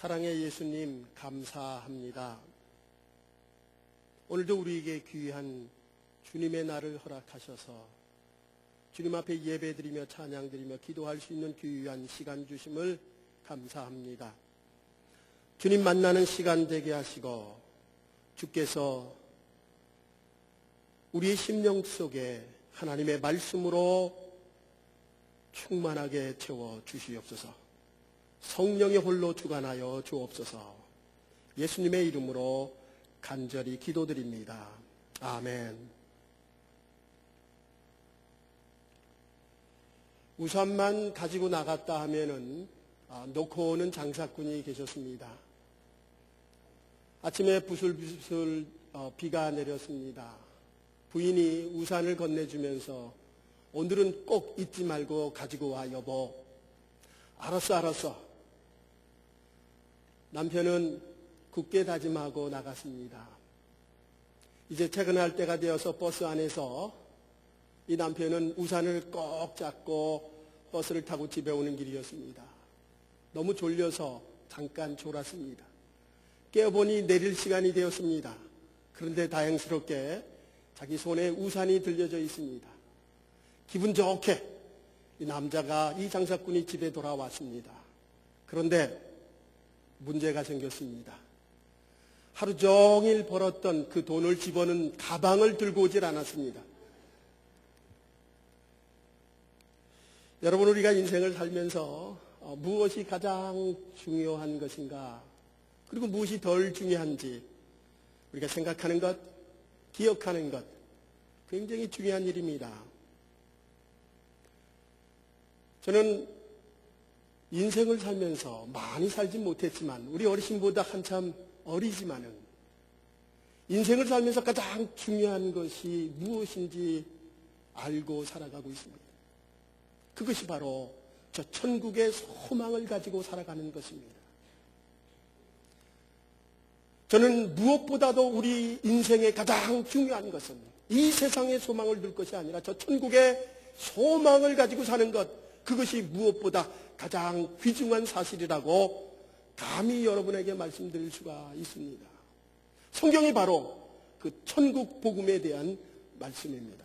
사랑의 예수님 감사합니다. 오늘도 우리에게 귀한 주님의 날을 허락하셔서 주님 앞에 예배드리며 찬양드리며 기도할 수 있는 귀한 시간 주심을 감사합니다. 주님 만나는 시간 되게 하시고 주께서 우리의 심령 속에 하나님의 말씀으로 충만하게 채워 주시옵소서. 성령의 홀로 주관하여 주옵소서. 예수님의 이름으로 간절히 기도드립니다. 아멘. 우산만 가지고 나갔다 하면은 놓고 오는 장사꾼이 계셨습니다. 아침에 부슬부슬 비가 내렸습니다. 부인이 우산을 건네주면서 오늘은 꼭 잊지 말고 가지고 와 여보. 알았어. 남편은 굳게 다짐하고 나갔습니다. 이제 퇴근할 때가 되어서 버스 안에서 이 남편은 우산을 꼭 잡고 버스를 타고 집에 오는 길이었습니다. 너무 졸려서 잠깐 졸았습니다. 깨어보니 내릴 시간이 되었습니다. 그런데 다행스럽게 자기 손에 우산이 들려져 있습니다. 기분 좋게 이 남자가, 이 장사꾼이 집에 돌아왔습니다. 그런데 문제가 생겼습니다. 하루 종일 벌었던 그 돈을 집어넣은 가방을 들고 오질 않았습니다. 여러분, 우리가 인생을 살면서 무엇이 가장 중요한 것인가, 그리고 무엇이 덜 중요한지 우리가 생각하는 것, 기억하는 것, 굉장히 중요한 일입니다. 저는 인생을 살면서 많이 살진 못했지만, 우리 어르신보다 한참 어리지만은 인생을 살면서 가장 중요한 것이 무엇인지 알고 살아가고 있습니다. 그것이 바로 저 천국의 소망을 가지고 살아가는 것입니다. 저는 무엇보다도 우리 인생의 가장 중요한 것은 이 세상의 소망을 둘 것이 아니라 저 천국의 소망을 가지고 사는 것, 그것이 무엇보다 가장 귀중한 사실이라고 감히 여러분에게 말씀드릴 수가 있습니다. 성경이 바로 그 천국 복음에 대한 말씀입니다.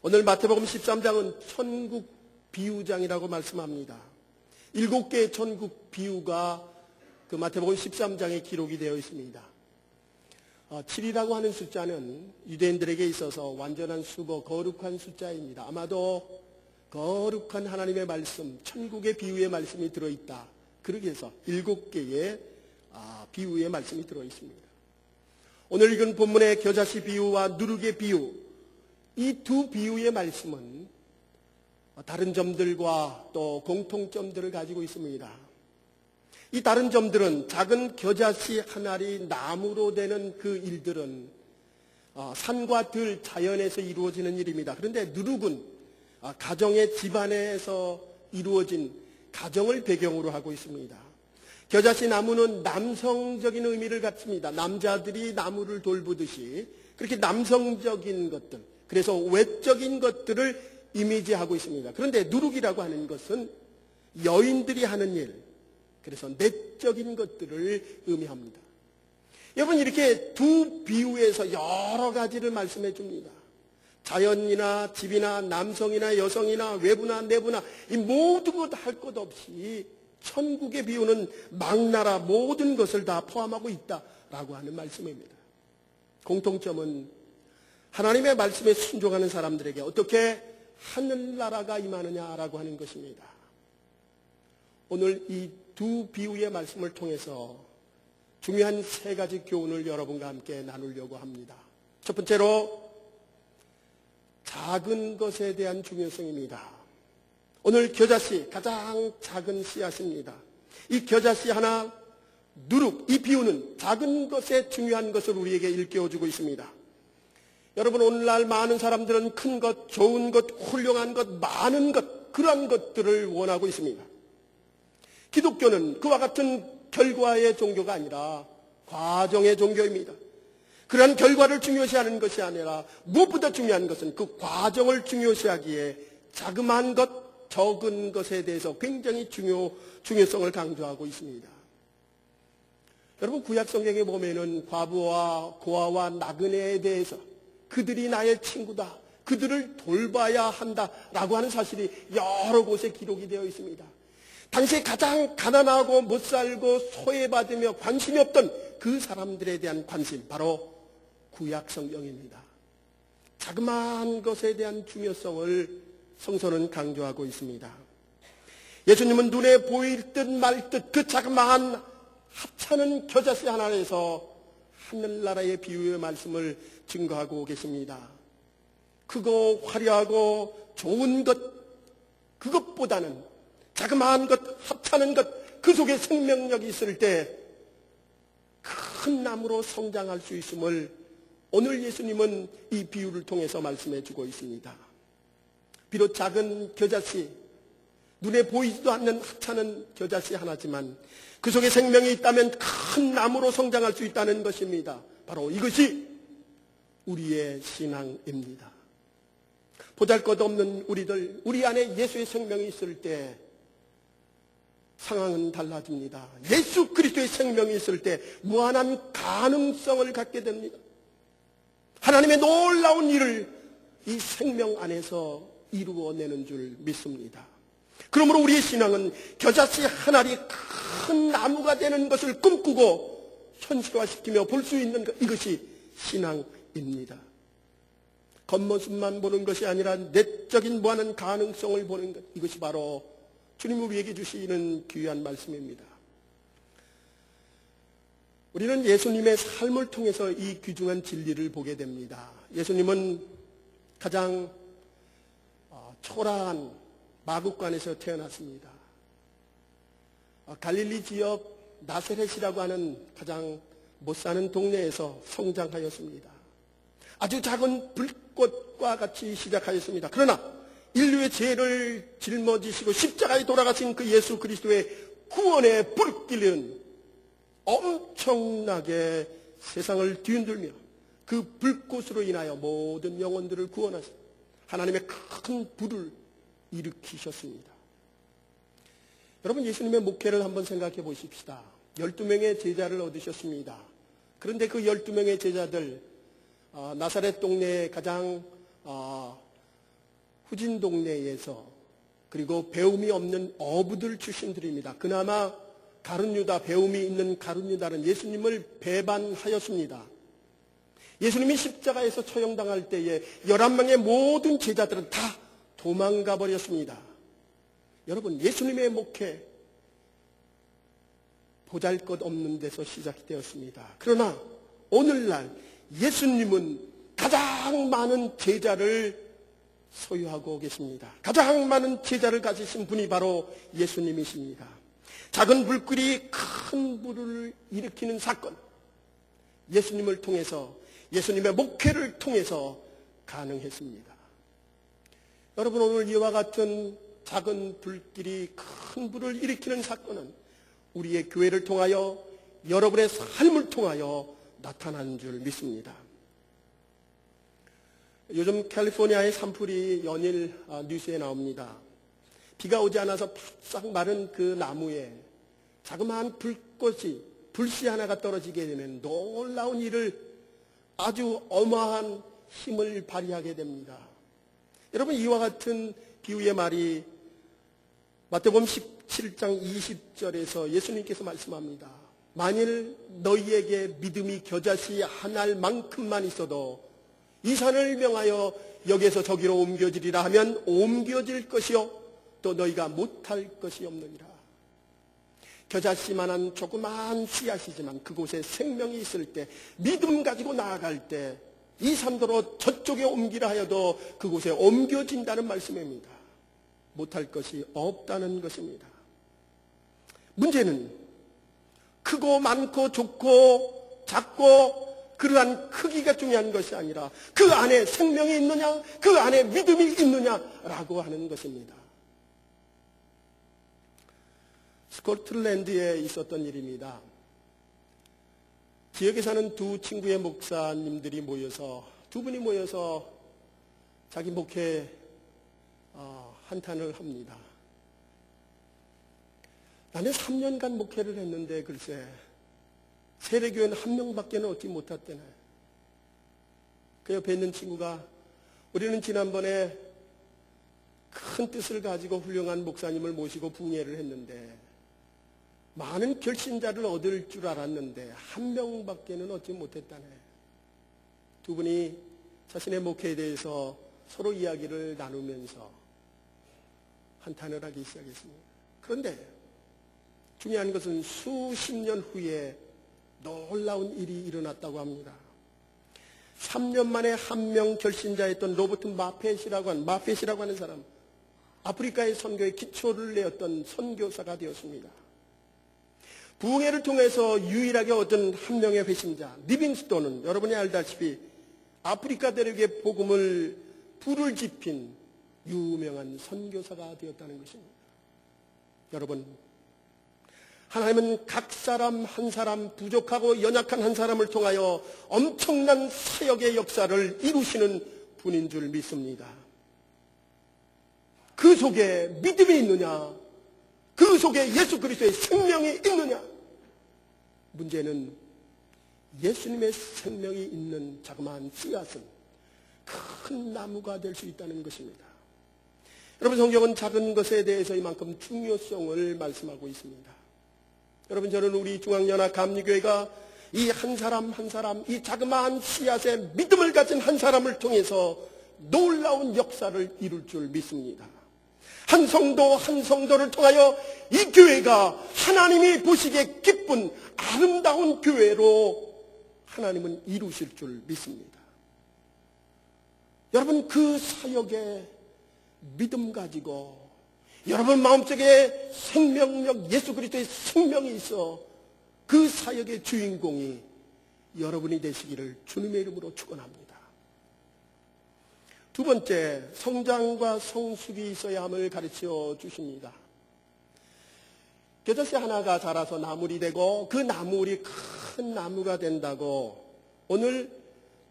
오늘 마태복음 13장은 천국 비유장이라고 말씀합니다. 7개의 천국 비유가 그 마태복음 13장에 기록이 되어 있습니다. 7이라고 하는 숫자는 유대인들에게 있어서 완전한 수고, 거룩한 숫자입니다. 아마도 거룩한 하나님의 말씀, 천국의 비유의 말씀이 들어있다. 그러기 위해서 7개의 비유의 말씀이 들어있습니다. 오늘 읽은 본문의 겨자씨 비유와 누룩의 비유, 이 두 비유의 말씀은 다른 점들과 또 공통점들을 가지고 있습니다. 이 다른 점들은 작은 겨자씨 한 알이 나무로 되는 그 일들은 산과 들, 자연에서 이루어지는 일입니다. 그런데 누룩은 가정의 집안에서 이루어진 가정을 배경으로 하고 있습니다. 겨자씨 나무는 남성적인 의미를 갖습니다. 남자들이 나무를 돌보듯이 그렇게 남성적인 것들, 그래서 외적인 것들을 이미지하고 있습니다. 그런데 누룩이라고 하는 것은 여인들이 하는 일, 그래서 내적인 것들을 의미합니다. 여러분, 이렇게 두 비유에서 여러 가지를 말씀해 줍니다. 자연이나 집이나 남성이나 여성이나 외부나 내부나 이 모든 것 할 것 없이 천국의 비유는 망나라 모든 것을 다 포함하고 있다라고 하는 말씀입니다. 공통점은 하나님의 말씀에 순종하는 사람들에게 어떻게 하늘나라가 임하느냐라고 하는 것입니다. 오늘 이 두 비유의 말씀을 통해서 중요한 3가지 교훈을 여러분과 함께 나누려고 합니다. 첫 번째로 작은 것에 대한 중요성입니다. 오늘 겨자씨, 가장 작은 씨앗입니다. 이 겨자씨 하나, 누룩, 이 비유는 작은 것의 중요한 것을 우리에게 일깨워주고 있습니다. 여러분, 오늘날 많은 사람들은 큰 것, 좋은 것, 훌륭한 것, 많은 것, 그러한 것들을 원하고 있습니다. 기독교는 그와 같은 결과의 종교가 아니라 과정의 종교입니다. 그러한 결과를 중요시하는 것이 아니라 무엇보다 중요한 것은 그 과정을 중요시하기에 자그마한 것, 적은 것에 대해서 굉장히 중요성을 강조하고 있습니다. 여러분, 구약 성경에 보면은 과부와 고아와 나그네에 대해서 그들이 나의 친구다, 그들을 돌봐야 한다라고 하는 사실이 여러 곳에 기록이 되어 있습니다. 당시에 가장 가난하고 못 살고 소외받으며 관심이 없던 그 사람들에 대한 관심, 바로 구약 성경입니다. 자그마한 것에 대한 중요성을 성서는 강조하고 있습니다. 예수님은 눈에 보일 듯 말 듯 그 자그마한 하찮은 겨자씨 하나에서 하늘나라의 비유의 말씀을 증거하고 계십니다. 크고 화려하고 좋은 것, 그것보다는 자그마한 것, 하찮은 것, 그 속에 생명력이 있을 때 큰 나무로 성장할 수 있음을 오늘 예수님은 이 비유를 통해서 말씀해 주고 있습니다. 비록 작은 겨자씨, 눈에 보이지도 않는 하찮은 겨자씨 하나지만 그 속에 생명이 있다면 큰 나무로 성장할 수 있다는 것입니다. 바로 이것이 우리의 신앙입니다. 보잘것없는 우리들, 우리 안에 예수의 생명이 있을 때 상황은 달라집니다. 예수 그리스도의 생명이 있을 때 무한한 가능성을 갖게 됩니다. 하나님의 놀라운 일을 이 생명 안에서 이루어내는 줄 믿습니다. 그러므로 우리의 신앙은 겨자씨 한 알이 큰 나무가 되는 것을 꿈꾸고 현실화시키며 볼 수 있는 것, 이것이 신앙입니다. 겉모습만 보는 것이 아니라 내적인 무한한 가능성을 보는 것, 이것이 바로 주님이 우리에게 주시는 귀한 말씀입니다. 우리는 예수님의 삶을 통해서 이 귀중한 진리를 보게 됩니다. 예수님은 가장 초라한 마국간에서 태어났습니다. 갈릴리 지역 나사렛이라고 하는 가장 못 사는 동네에서 성장하였습니다. 아주 작은 불꽃과 같이 시작하였습니다. 그러나 인류의 죄를 짊어지시고 십자가에 돌아가신 그 예수 그리스도의 구원의 불길은 엄청나게 세상을 뒤흔들며 그 불꽃으로 인하여 모든 영혼들을 구원하신 하나님의 큰 불을 일으키셨습니다. 여러분, 예수님의 목회를 한번 생각해 보십시다. 12명의 제자를 얻으셨습니다. 그런데 그 12명의 제자들, 나사렛 동네의 가장 후진 동네에서, 그리고 배움이 없는 어부들 출신들입니다. 그나마 가룟유다, 배움이 있는 가룟유다는 예수님을 배반하였습니다. 예수님이 십자가에서 처형당할 때에 11명의 모든 제자들은 다 도망가 버렸습니다. 여러분, 예수님의 목회 보잘것없는 데서 시작이 되었습니다. 그러나 오늘날 예수님은 가장 많은 제자를 소유하고 계십니다. 가장 많은 제자를 가지신 분이 바로 예수님이십니다. 작은 불길이 큰 불을 일으키는 사건, 예수님을 통해서, 예수님의 목회를 통해서 가능했습니다. 여러분, 오늘 이와 같은 작은 불길이 큰 불을 일으키는 사건은 우리의 교회를 통하여, 여러분의 삶을 통하여 나타나는 줄 믿습니다. 요즘 캘리포니아의 산불이 연일 뉴스에 나옵니다. 비가 오지 않아서 바싹 마른 그 나무에 자그마한 불꽃이, 불씨 하나가 떨어지게 되면 놀라운 일을, 아주 어마한 힘을 발휘하게 됩니다. 여러분, 이와 같은 비유의 말이 마태복음 17장 20절에서 예수님께서 말씀합니다. 만일 너희에게 믿음이 겨자씨 한 알만큼만 있어도 이 산을 명하여 여기에서 저기로 옮겨지리라 하면 옮겨질 것이요 또 너희가 못할 것이 없느니라. 겨자씨만한 조그마한 씨앗이지만 그곳에 생명이 있을 때, 믿음 가지고 나아갈 때 이 산도로 저쪽에 옮기라 하여도 그곳에 옮겨진다는 말씀입니다. 못할 것이 없다는 것입니다. 문제는 크고 많고 좋고 작고 그러한 크기가 중요한 것이 아니라 그 안에 생명이 있느냐, 그 안에 믿음이 있느냐라고 하는 것입니다. 스코틀랜드에 있었던 일입니다. 지역에 사는 두 친구의 목사님들이 모여서, 두 분이 모여서 자기 목회 한탄을 합니다. 나는 3년간 목회를 했는데 글쎄 세례교회는 한 명밖에 얻지 못했대네. 그 옆에 있는 친구가 우리는 지난번에 큰 뜻을 가지고 훌륭한 목사님을 모시고 부흥회를 했는데 많은 결신자를 얻을 줄 알았는데 한 명밖에 얻지 못했다네. 두 분이 자신의 목회에 대해서 서로 이야기를 나누면서 한탄을 하기 시작했습니다. 그런데 중요한 것은 수십 년 후에 놀라운 일이 일어났다고 합니다. 3년 만에 한 명 결신자였던 로버트 마펫이라고 하는 사람, 아프리카의 선교에 기초를 내었던 선교사가 되었습니다. 부흥회를 통해서 유일하게 얻은 한 명의 회심자 리빙스톤은 여러분이 알다시피 아프리카 대륙의 복음을 불을 지핀 유명한 선교사가 되었다는 것입니다. 여러분, 하나님은 각 사람 한 사람, 부족하고 연약한 한 사람을 통하여 엄청난 사역의 역사를 이루시는 분인 줄 믿습니다. 그 속에 믿음이 있느냐? 그 속에 예수 그리스도의 생명이 있느냐? 문제는 예수님의 생명이 있는 자그마한 씨앗은 큰 나무가 될 수 있다는 것입니다. 여러분, 성경은 작은 것에 대해서 이만큼 중요성을 말씀하고 있습니다. 여러분, 저는 우리 중앙연합 감리교회가 이 한 사람 한 사람, 이 자그마한 씨앗의 믿음을 가진 한 사람을 통해서 놀라운 역사를 이룰 줄 믿습니다. 한 성도 한 성도를 통하여 이 교회가 하나님이 보시기에 기쁜 아름다운 교회로 하나님은 이루실 줄 믿습니다. 여러분, 그 사역에 믿음 가지고 여러분 마음속에 생명력, 예수 그리스도의 생명이 있어 그 사역의 주인공이 여러분이 되시기를 주님의 이름으로 축원합니다. 두 번째, 성장과 성숙이 있어야 함을 가르쳐 주십니다. 겨자씨 하나가 자라서 나물이 되고 그 나물이 큰 나무가 된다고 오늘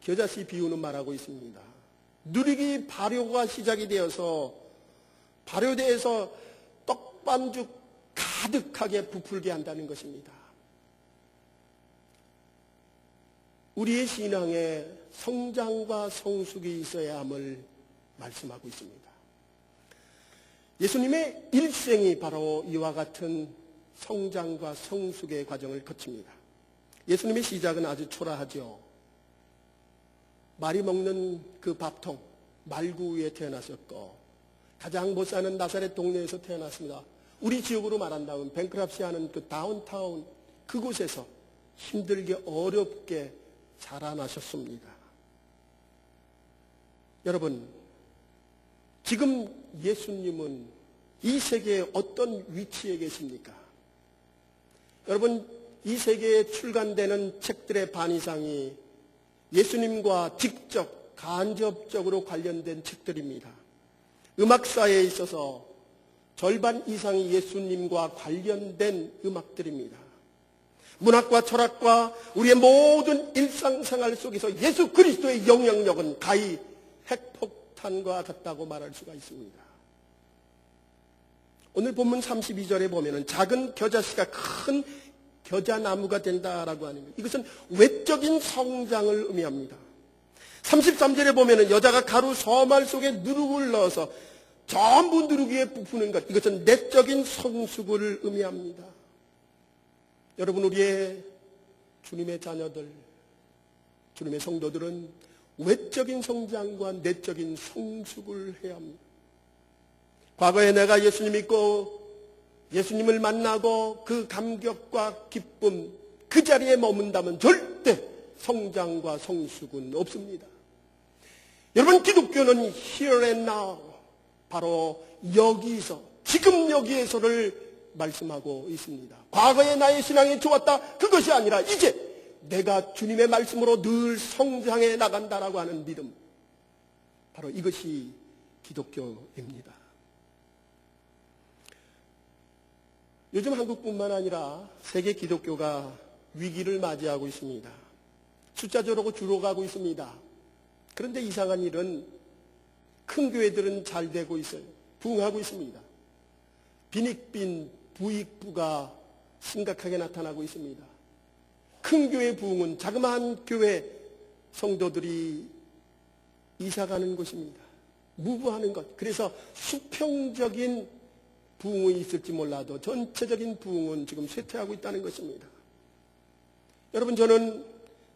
겨자씨 비유는 말하고 있습니다. 누리기 발효가 시작이 되어서 발효대에서 떡반죽 가득하게 부풀게 한다는 것입니다. 우리의 신앙에 성장과 성숙이 있어야 함을 말씀하고 있습니다. 예수님의 일생이 바로 이와 같은 성장과 성숙의 과정을 거칩니다. 예수님의 시작은 아주 초라하죠. 말이 먹는 그 밥통, 말구 위에 태어나셨고 가장 못 사는 나사렛 동네에서 태어났습니다. 우리 지역으로 말한다면 뱅크랍시하는 그 다운타운 그곳에서 힘들게 어렵게 자라나셨습니다. 여러분, 지금 예수님은 이 세계에 어떤 위치에 계십니까? 여러분, 이 세계에 출간되는 책들의 반 이상이 예수님과 직접 간접적으로 관련된 책들입니다. 음악사에 있어서 절반 이상이 예수님과 관련된 음악들입니다. 문학과 철학과 우리의 모든 일상생활 속에서 예수 그리스도의 영향력은 가히 핵폭탄과 같다고 말할 수가 있습니다. 오늘 본문 32절에 보면은 작은 겨자씨가 큰 겨자나무가 된다라고 하는 것. 이것은 외적인 성장을 의미합니다. 33절에 보면은 여자가 가루 서말 속에 누룩을 넣어서 전부 누룩에 부푸는 것. 이것은 내적인 성숙을 의미합니다. 여러분, 우리의 주님의 자녀들, 주님의 성도들은 외적인 성장과 내적인 성숙을 해야 합니다. 과거에 내가 예수님 믿고 예수님을 만나고 그 감격과 기쁨 그 자리에 머문다면 절대 성장과 성숙은 없습니다. 여러분, 기독교는 here and now, 바로 여기서, 지금 여기에서를 말씀하고 있습니다. 과거에 나의 신앙이 좋았다, 그것이 아니라 이제 내가 주님의 말씀으로 늘 성장해 나간다라고 하는 믿음, 바로 이것이 기독교입니다. 요즘 한국뿐만 아니라 세계 기독교가 위기를 맞이하고 있습니다. 숫자적으로 줄어가고 있습니다. 그런데 이상한 일은 큰 교회들은 잘 되고 있어요. 부흥하고 있습니다. 빈익빈 부익부가 심각하게 나타나고 있습니다. 큰 교회 부흥은 자그마한 교회 성도들이 이사가는 곳입니다. 무부하는 것. 그래서 수평적인 부흥이 있을지 몰라도 전체적인 부흥은 지금 쇠퇴하고 있다는 것입니다. 여러분, 저는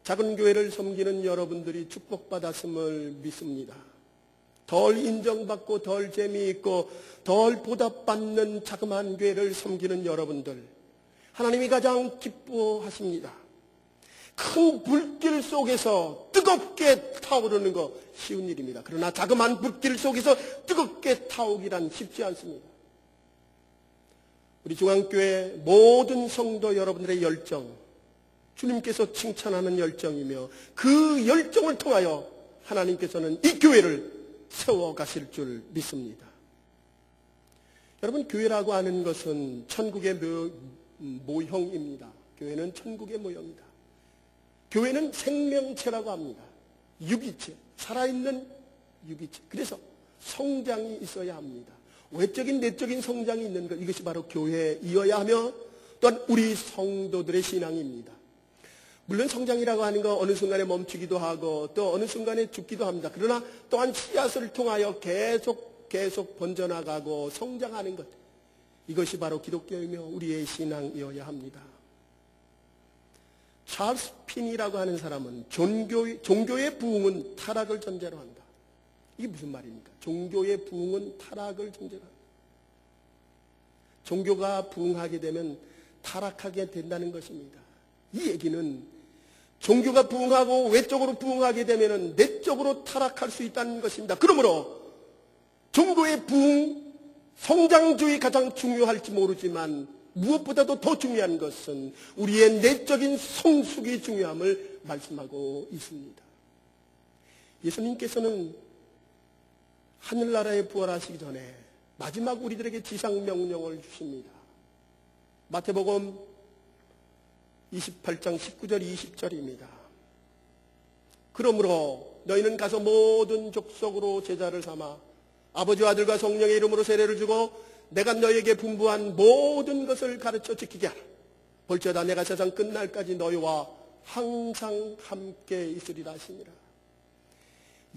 작은 교회를 섬기는 여러분들이 축복받았음을 믿습니다. 덜 인정받고 덜 재미있고 덜 보답받는 자그마한 교회를 섬기는 여러분들, 하나님이 가장 기뻐하십니다. 큰 불길 속에서 뜨겁게 타오르는 거 쉬운 일입니다. 그러나 자그마한 불길 속에서 뜨겁게 타오기란 쉽지 않습니다. 우리 중앙교회 모든 성도 여러분들의 열정, 주님께서 칭찬하는 열정이며 그 열정을 통하여 하나님께서는 이 교회를 세워가실 줄 믿습니다. 여러분, 교회라고 하는 것은 천국의 모형입니다. 교회는 천국의 모형이다. 교회는 생명체라고 합니다. 유기체, 살아있는 유기체. 그래서 성장이 있어야 합니다. 외적인 내적인 성장이 있는 것, 이것이 바로 교회이어야 하며 또한 우리 성도들의 신앙입니다. 물론 성장이라고 하는 거 어느 순간에 멈추기도 하고 또 어느 순간에 죽기도 합니다. 그러나 또한 씨앗을 통하여 계속 번져나가고 성장하는 것, 이것이 바로 기독교이며 우리의 신앙이어야 합니다. 찰스 핀이라고 하는 사람은 종교의 부흥은 타락을 전제로 한다. 이게 무슨 말입니까? 종교의 부흥은 타락을 전제로 한다. 종교가 부흥하게 되면 타락하게 된다는 것입니다. 이 얘기는 종교가 부흥하고 외적으로 부흥하게 되면 내적으로 타락할 수 있다는 것입니다. 그러므로 종교의 부흥, 성장주의 가장 중요할지 모르지만 무엇보다도 더 중요한 것은 우리의 내적인 성숙이 중요함을 말씀하고 있습니다. 예수님께서는 하늘나라에 부활하시기 전에 마지막 우리들에게 지상명령을 주십니다. 마태복음 28장 19절 20절입니다. 그러므로 너희는 가서 모든 족속으로 제자를 삼아 아버지와 아들과 성령의 이름으로 세례를 주고 내가 너희에게 분부한 모든 것을 가르쳐 지키게 하라. 볼지어다 내가 세상 끝날까지 너희와 항상 함께 있으리라 하시니라.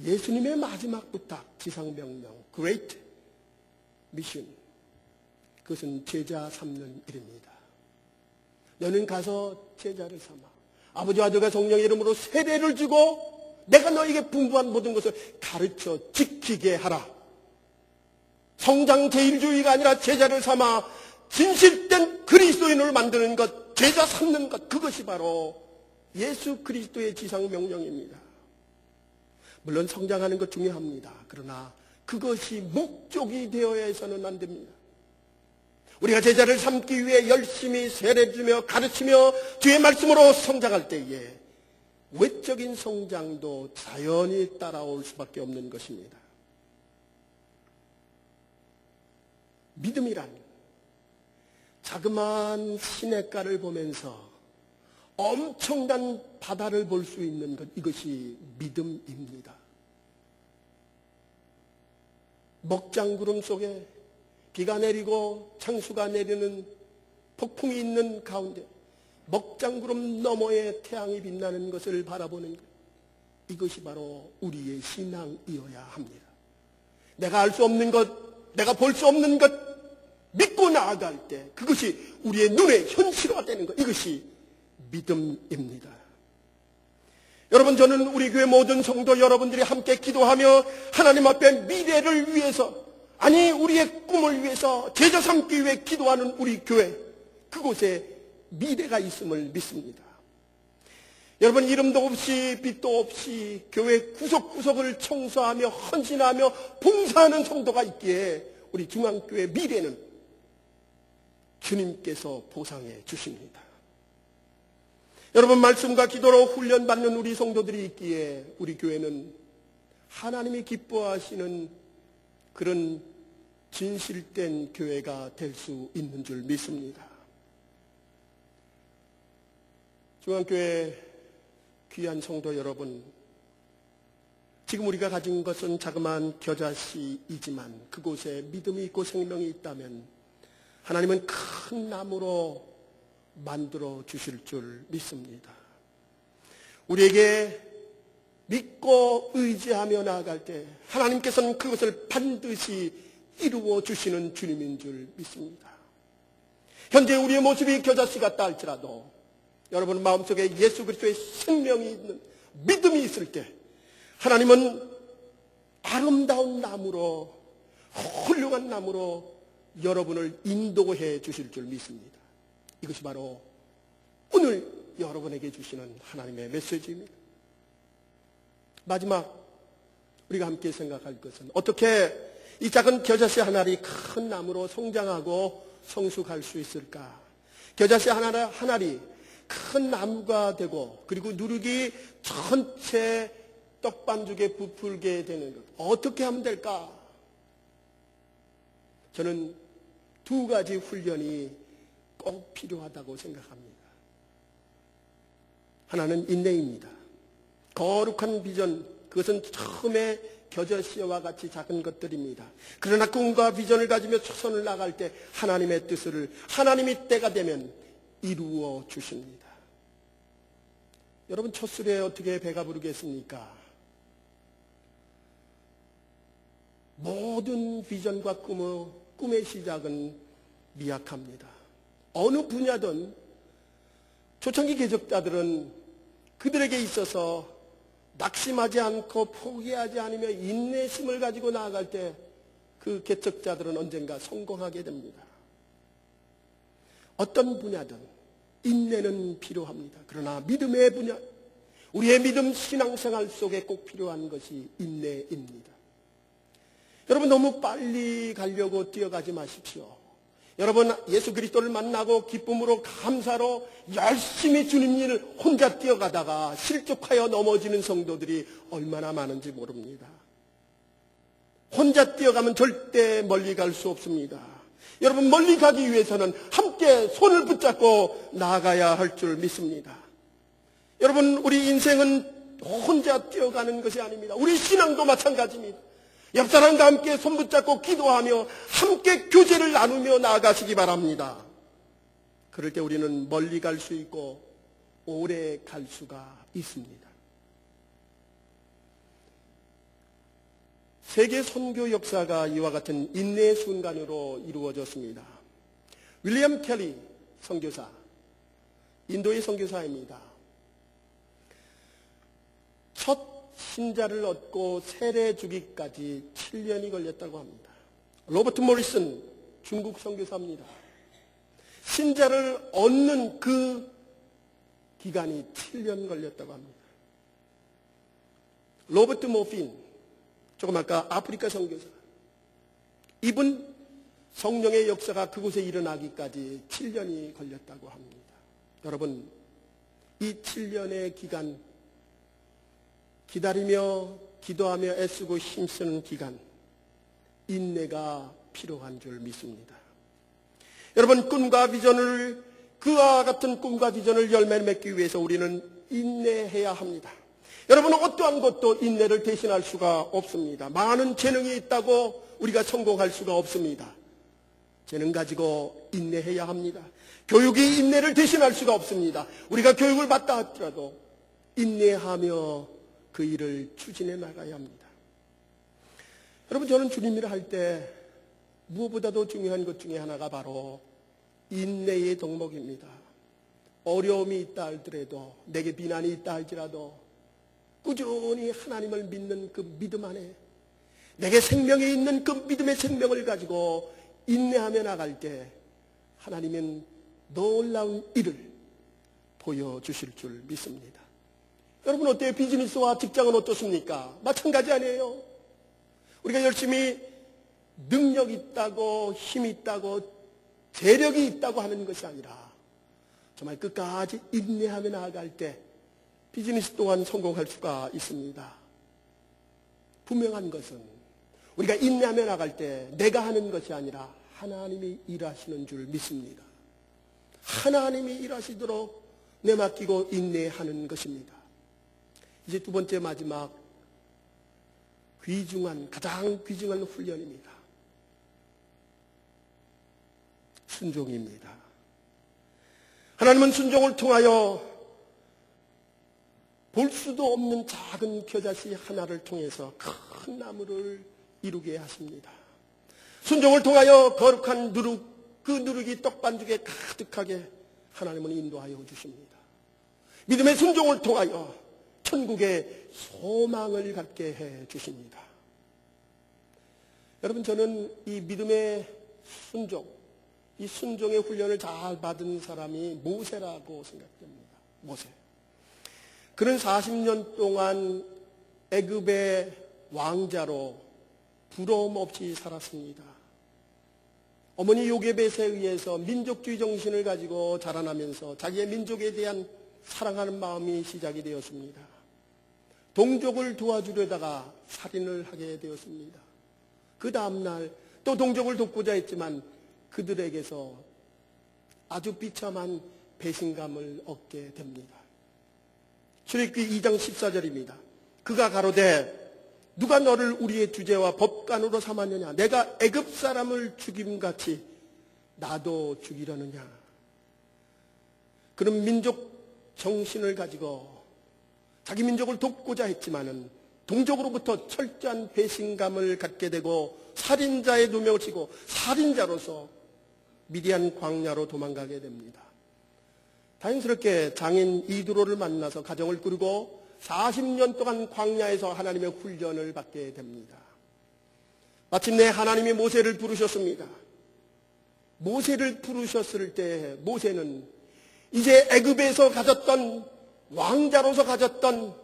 예수님의 마지막 부탁, 지상명령, Great Mission, 그것은 제자 삼는 일입니다. 너는 가서 제자를 삼아 아버지와 아들과 성령의 이름으로 세례를 주고 내가 너희에게 분부한 모든 것을 가르쳐 지키게 하라. 성장 제일주의가 아니라 제자를 삼아 진실된 그리스도인을 만드는 것, 제자 삼는 것, 그것이 바로 예수 그리스도의 지상명령입니다. 물론 성장하는 것 중요합니다. 그러나 그것이 목적이 되어야 해서는 안 됩니다. 우리가 제자를 삼기 위해 열심히 세례주며 가르치며 주의 말씀으로 성장할 때에 외적인 성장도 자연히 따라올 수밖에 없는 것입니다. 믿음이란 자그마한 시냇가를 보면서 엄청난 바다를 볼 수 있는 것, 이것이 믿음입니다. 먹장구름 속에 비가 내리고 창수가 내리는 폭풍이 있는 가운데 먹장구름 너머에 태양이 빛나는 것을 바라보는 것, 이것이 바로 우리의 신앙이어야 합니다. 내가 알 수 없는 것, 내가 볼 수 없는 것 믿고 나아갈 때 그것이 우리의 눈에 현실화되는 것, 이것이 믿음입니다. 여러분, 저는 우리 교회 모든 성도 여러분들이 함께 기도하며 하나님 앞에 미래를 위해서, 아니 우리의 꿈을 위해서 제자 삼기 위해 기도하는 우리 교회, 그곳에 미래가 있음을 믿습니다. 여러분, 이름도 없이 빛도 없이 교회 구석구석을 청소하며 헌신하며 봉사하는 성도가 있기에 우리 중앙교회 미래는 주님께서 보상해 주십니다. 여러분, 말씀과 기도로 훈련받는 우리 성도들이 있기에 우리 교회는 하나님이 기뻐하시는 그런 진실된 교회가 될 수 있는 줄 믿습니다. 중앙교회 귀한 성도 여러분, 지금 우리가 가진 것은 자그마한 겨자씨이지만 그곳에 믿음이 있고 생명이 있다면 하나님은 큰 나무로 만들어 주실 줄 믿습니다. 우리에게 믿고 의지하며 나아갈 때 하나님께서는 그것을 반드시 이루어 주시는 주님인 줄 믿습니다. 현재 우리의 모습이 겨자씨 같다 할지라도 여러분 마음속에 예수 그리스도의 생명이 있는 믿음이 있을 때 하나님은 아름다운 나무로, 훌륭한 나무로 여러분을 인도해 주실 줄 믿습니다. 이것이 바로 오늘 여러분에게 주시는 하나님의 메시지입니다. 마지막 우리가 함께 생각할 것은 어떻게 이 작은 겨자씨 한 알이 큰 나무로 성장하고 성숙할 수 있을까? 겨자씨 한 알이 큰 나무가 되고 그리고 누룩이 전체 떡반죽에 부풀게 되는 것, 어떻게 하면 될까? 저는 두 가지 훈련이 꼭 필요하다고 생각합니다. 하나는 인내입니다. 거룩한 비전, 그것은 처음에 겨자씨와 같이 작은 것들입니다. 그러나 꿈과 비전을 가지며 최선을 나갈 때 하나님의 뜻을 하나님이 때가 되면 이루어 주십니다. 여러분 첫 술에 어떻게 배가 부르겠습니까? 모든 비전과 꿈의 시작은 미약합니다. 어느 분야든 초창기 개척자들은 그들에게 있어서 낙심하지 않고 포기하지 않으며 인내심을 가지고 나아갈 때 그 개척자들은 언젠가 성공하게 됩니다. 어떤 분야든 인내는 필요합니다. 그러나 믿음의 분야, 우리의 믿음 신앙생활 속에 꼭 필요한 것이 인내입니다. 여러분 너무 빨리 가려고 뛰어가지 마십시오. 여러분 예수 그리스도를 만나고 기쁨으로 감사로 열심히 주님 일을 혼자 뛰어가다가 실족하여 넘어지는 성도들이 얼마나 많은지 모릅니다. 혼자 뛰어가면 절대 멀리 갈 수 없습니다. 여러분 멀리 가기 위해서는 함께 손을 붙잡고 나아가야 할 줄 믿습니다. 여러분 우리 인생은 혼자 뛰어가는 것이 아닙니다. 우리 신앙도 마찬가지입니다. 옆 사람과 함께 손 붙잡고 기도하며 함께 교제를 나누며 나아가시기 바랍니다. 그럴 때 우리는 멀리 갈 수 있고 오래 갈 수가 있습니다. 세계 선교 역사가 이와 같은 인내의 순간으로 이루어졌습니다. 윌리엄 켈리 선교사, 인도의 선교사입니다. 첫 신자를 얻고 세례 주기까지 7년이 걸렸다고 합니다. 로버트 모리슨 중국 선교사입니다. 신자를 얻는 그 기간이 7년 걸렸다고 합니다. 로버트 모핀, 조금 아까 아프리카 선교사, 이분 성령의 역사가 그곳에 일어나기까지 7년이 걸렸다고 합니다. 여러분 이 7년의 기간, 기다리며 기도하며 애쓰고 힘쓰는 기간, 인내가 필요한 줄 믿습니다. 여러분 꿈과 비전을, 그와 같은 꿈과 비전을 열매를 맺기 위해서 우리는 인내해야 합니다. 여러분 어떠한 것도 인내를 대신할 수가 없습니다. 많은 재능이 있다고 우리가 성공할 수가 없습니다. 재능 가지고 인내해야 합니다. 교육이 인내를 대신할 수가 없습니다. 우리가 교육을 받다 하더라도 인내하며 그 일을 추진해 나가야 합니다. 여러분 저는 주님 일을 할 때 무엇보다도 중요한 것 중에 하나가 바로 인내의 덕목입니다. 어려움이 있다 할지라도, 내게 비난이 있다 할지라도 꾸준히 하나님을 믿는 그 믿음 안에 내게 생명이 있는 그 믿음의 생명을 가지고 인내하며 나갈 때 하나님은 놀라운 일을 보여주실 줄 믿습니다. 여러분 어때요? 비즈니스와 직장은 어떻습니까? 마찬가지 아니에요? 우리가 열심히 능력 있다고 힘 있다고 재력이 있다고 하는 것이 아니라 정말 끝까지 인내하며 나아갈 때 비즈니스 또한 성공할 수가 있습니다. 분명한 것은 우리가 인내하며 나갈 때 내가 하는 것이 아니라 하나님이 일하시는 줄 믿습니다. 하나님이 일하시도록 내맡기고 인내하는 것입니다. 이제 두 번째 마지막 가장 귀중한 훈련입니다. 순종입니다. 하나님은 순종을 통하여 볼 수도 없는 작은 겨자씨 하나를 통해서 큰 나무를 이루게 하십니다. 순종을 통하여 거룩한 누룩, 그 누룩이 떡반죽에 가득하게 하나님은 인도하여 주십니다. 믿음의 순종을 통하여 천국의 소망을 갖게 해 주십니다. 여러분, 저는 이 믿음의 순종, 이 순종의 훈련을 잘 받은 사람이 모세라고 생각됩니다. 모세. 그는 40년 동안 애굽의 왕자로 부러움 없이 살았습니다. 어머니 요게벳에 의해서 민족주의 정신을 가지고 자라나면서 자기의 민족에 대한 사랑하는 마음이 시작이 되었습니다. 동족을 도와주려다가 살인을 하게 되었습니다. 그 다음날 또 동족을 돕고자 했지만 그들에게서 아주 비참한 배신감을 얻게 됩니다. 출애굽기 2장 14절입니다. 그가 가로되 누가 너를 우리의 주제와 법관으로 삼았느냐? 내가 애굽 사람을 죽임같이 나도 죽이려느냐? 그런 민족 정신을 가지고 자기 민족을 돕고자 했지만은 동족으로부터 철저한 배신감을 갖게 되고 살인자의 누명을 치고 살인자로서 미디안 광야로 도망가게 됩니다. 다행스럽게 장인 이드로를 만나서 가정을 꾸리고 40년 동안 광야에서 하나님의 훈련을 받게 됩니다. 마침내 하나님이 모세를 부르셨습니다. 모세를 부르셨을 때 모세는 이제 애굽에서 가졌던 왕자로서 가졌던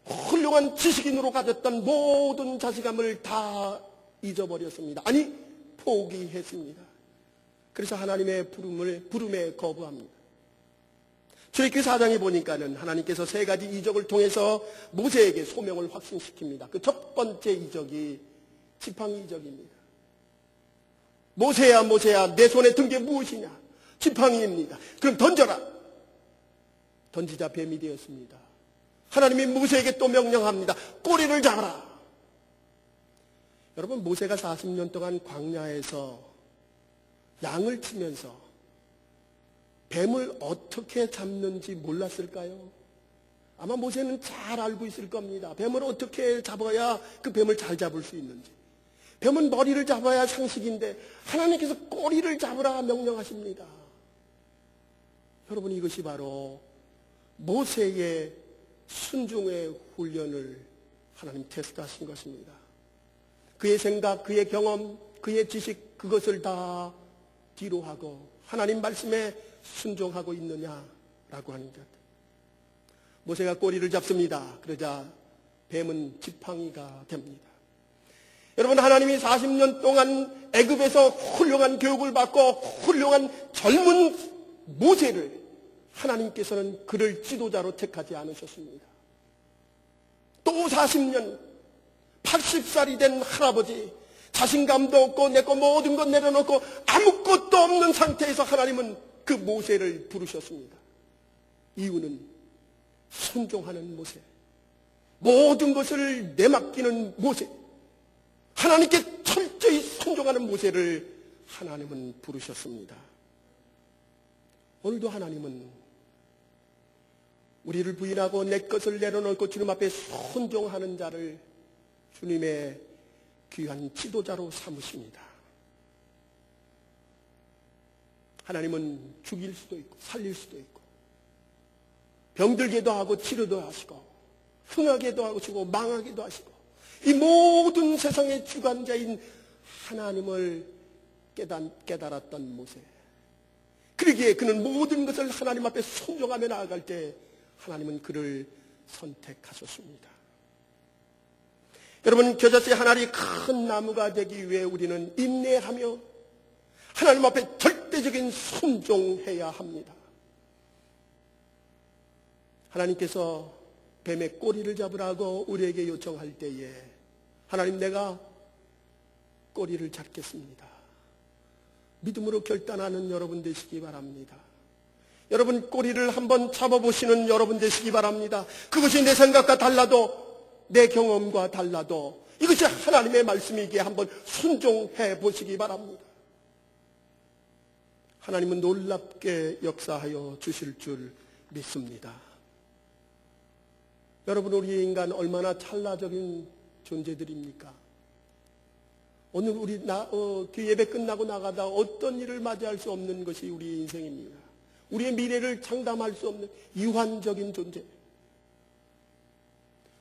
훌륭한 지식인으로 가졌던 모든 자신감을 다 잊어버렸습니다. 아니, 포기했습니다. 그래서 하나님의 부름에 거부합니다. 출애굽기 4장에 보니까는 하나님께서 세 가지 이적을 통해서 모세에게 소명을 확신시킵니다. 그 첫 번째 이적이 지팡이 이적입니다. 모세야, 모세야, 내 손에 든 게 무엇이냐? 지팡이입니다. 그럼 던져라. 던지자 뱀이 되었습니다. 하나님이 모세에게 또 명령합니다. 꼬리를 잡아라. 여러분, 모세가 40년 동안 광야에서 양을 치면서 뱀을 어떻게 잡는지 몰랐을까요? 아마 모세는 잘 알고 있을 겁니다. 뱀을 어떻게 잡아야 그 뱀을 잘 잡을 수 있는지. 뱀은 머리를 잡아야 상식인데 하나님께서 꼬리를 잡으라 명령하십니다. 여러분, 이것이 바로 모세의 순종의 훈련을 하나님 테스트하신 것입니다. 그의 생각, 그의 경험, 그의 지식, 그것을 다 뒤로 하고 하나님 말씀에 순종하고 있느냐라고 하는 것. 모세가 꼬리를 잡습니다. 그러자 뱀은 지팡이가 됩니다. 여러분, 하나님이 40년 동안 애굽에서 훌륭한 교육을 받고 훌륭한 젊은 모세를 하나님께서는 그를 지도자로 택하지 않으셨습니다. 또 40년 80살이 된 할아버지, 자신감도 없고 내 거 모든 것 내려놓고 아무것도 없는 상태에서 하나님은 그 모세를 부르셨습니다. 이유는 순종하는 모세, 모든 것을 내맡기는 모세, 하나님께 철저히 순종하는 모세를 하나님은 부르셨습니다. 오늘도 하나님은 우리를 부인하고 내 것을 내려놓고 주님 앞에 순종하는 자를 주님의 귀한 지도자로 삼으십니다. 하나님은 죽일 수도 있고 살릴 수도 있고 병들게도 하고 치료도 하시고 흥하게도 하시고 망하게도 하시고 이 모든 세상의 주관자인 하나님을 깨달았던 모세. 그러기에 그는 모든 것을 하나님 앞에 순종하며 나아갈 때 하나님은 그를 선택하셨습니다. 여러분, 겨자씨 한 알이 큰 나무가 되기 위해 우리는 인내하며 하나님 앞에 절대적인 순종해야 합니다. 하나님께서 뱀의 꼬리를 잡으라고 우리에게 요청할 때에 하나님, 내가 꼬리를 잡겠습니다. 믿음으로 결단하는 여러분 되시기 바랍니다. 여러분, 꼬리를 한번 잡아보시는 여러분 되시기 바랍니다. 그것이 내 생각과 달라도 내 경험과 달라도 이것이 하나님의 말씀이기에 한번 순종해 보시기 바랍니다. 하나님은 놀랍게 역사하여 주실 줄 믿습니다. 여러분, 우리 인간 얼마나 찰나적인 존재들입니까? 오늘 우리 예배 끝나고 나가다 어떤 일을 맞이할 수 없는 것이 우리 인생입니다. 우리의 미래를 장담할 수 없는 유한적인 존재.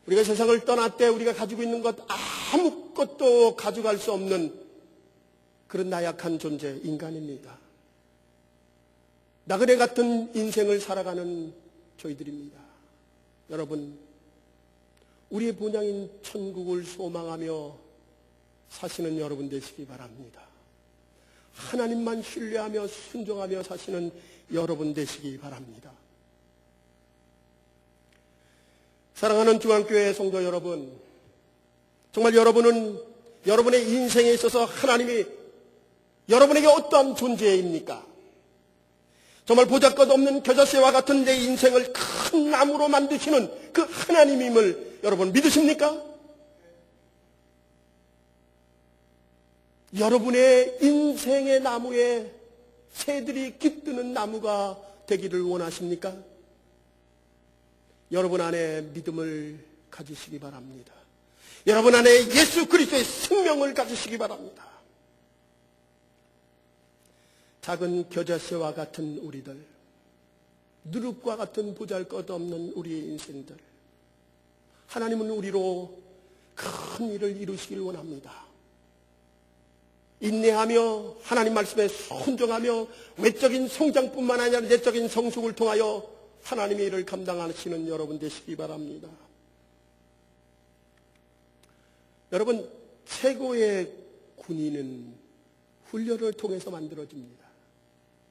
우리가 세상을 떠날 때 우리가 가지고 있는 것 아무것도 가져갈 수 없는 그런 나약한 존재, 인간입니다. 나그네 같은 인생을 살아가는 저희들입니다. 여러분, 우리의 본향인 천국을 소망하며 사시는 여러분 되시기 바랍니다. 하나님만 신뢰하며 순종하며 사시는 여러분 되시기 바랍니다. 사랑하는 중앙교회 성도 여러분, 정말 여러분은 여러분의 인생에 있어서 하나님이 여러분에게 어떠한 존재입니까? 정말 보잘것없는 겨자씨와 같은 내 인생을 큰 나무로 만드시는 그 하나님임을 여러분 믿으십니까? 여러분의 인생의 나무에 새들이 깃드는 나무가 되기를 원하십니까? 여러분 안에 믿음을 가지시기 바랍니다. 여러분 안에 예수 그리스도의 생명을 가지시기 바랍니다. 작은 겨자씨와 같은 우리들, 누룩과 같은 보잘것없는 우리의 인생들, 하나님은 우리로 큰 일을 이루시길 원합니다. 인내하며 하나님 말씀에 순종하며 외적인 성장뿐만 아니라 내적인 성숙을 통하여 하나님의 일을 감당하시는 여러분 되시기 바랍니다. 여러분, 최고의 군인은 훈련을 통해서 만들어집니다.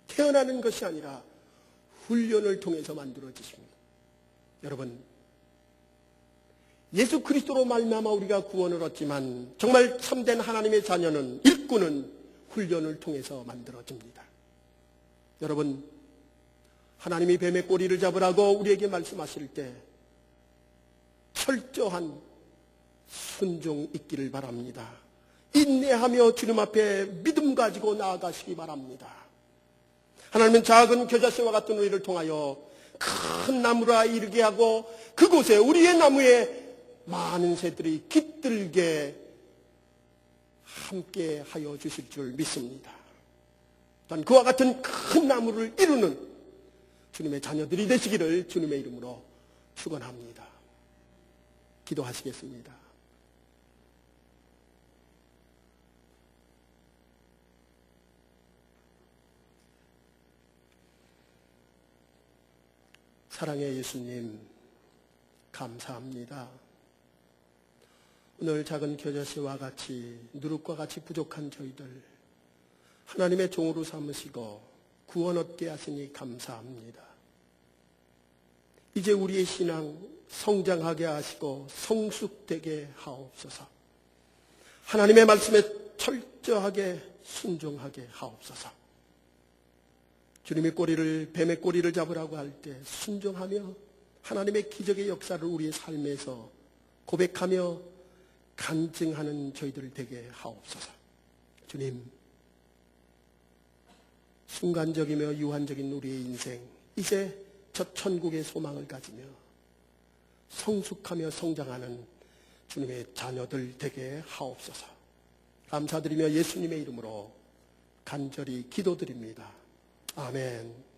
태어나는 것이 아니라 훈련을 통해서 만들어지십니다. 여러분, 예수 그리스도로 말미암아 우리가 구원을 얻지만 정말 참된 하나님의 자녀는, 일꾼은 훈련을 통해서 만들어집니다. 여러분, 하나님이 뱀의 꼬리를 잡으라고 우리에게 말씀하실 때 철저한 순종 있기를 바랍니다. 인내하며 주님 앞에 믿음 가지고 나아가시기 바랍니다. 하나님은 작은 겨자씨와 같은 우리를 통하여 큰 나무라 이르게 하고 그곳에 우리의 나무에 많은 새들이 깃들게 함께 하여 주실 줄 믿습니다. 또한 그와 같은 큰 나무를 이루는 주님의 자녀들이 되시기를 주님의 이름으로 축원합니다. 기도하시겠습니다. 사랑의 예수님, 감사합니다. 오늘 작은 겨자씨와 같이 누룩과 같이 부족한 저희들 하나님의 종으로 삼으시고 구원 얻게 하시니 감사합니다. 이제 우리의 신앙 성장하게 하시고 성숙되게 하옵소서. 하나님의 말씀에 철저하게 순종하게 하옵소서. 주님의 꼬리를, 뱀의 꼬리를 잡으라고 할 때 순종하며 하나님의 기적의 역사를 우리의 삶에서 고백하며 간증하는 저희들 되게 하옵소서. 주님, 순간적이며 유한적인 우리의 인생, 이제 저 천국의 소망을 가지며 성숙하며 성장하는 주님의 자녀들 되게 하옵소서. 감사드리며 예수님의 이름으로 간절히 기도드립니다. 아멘.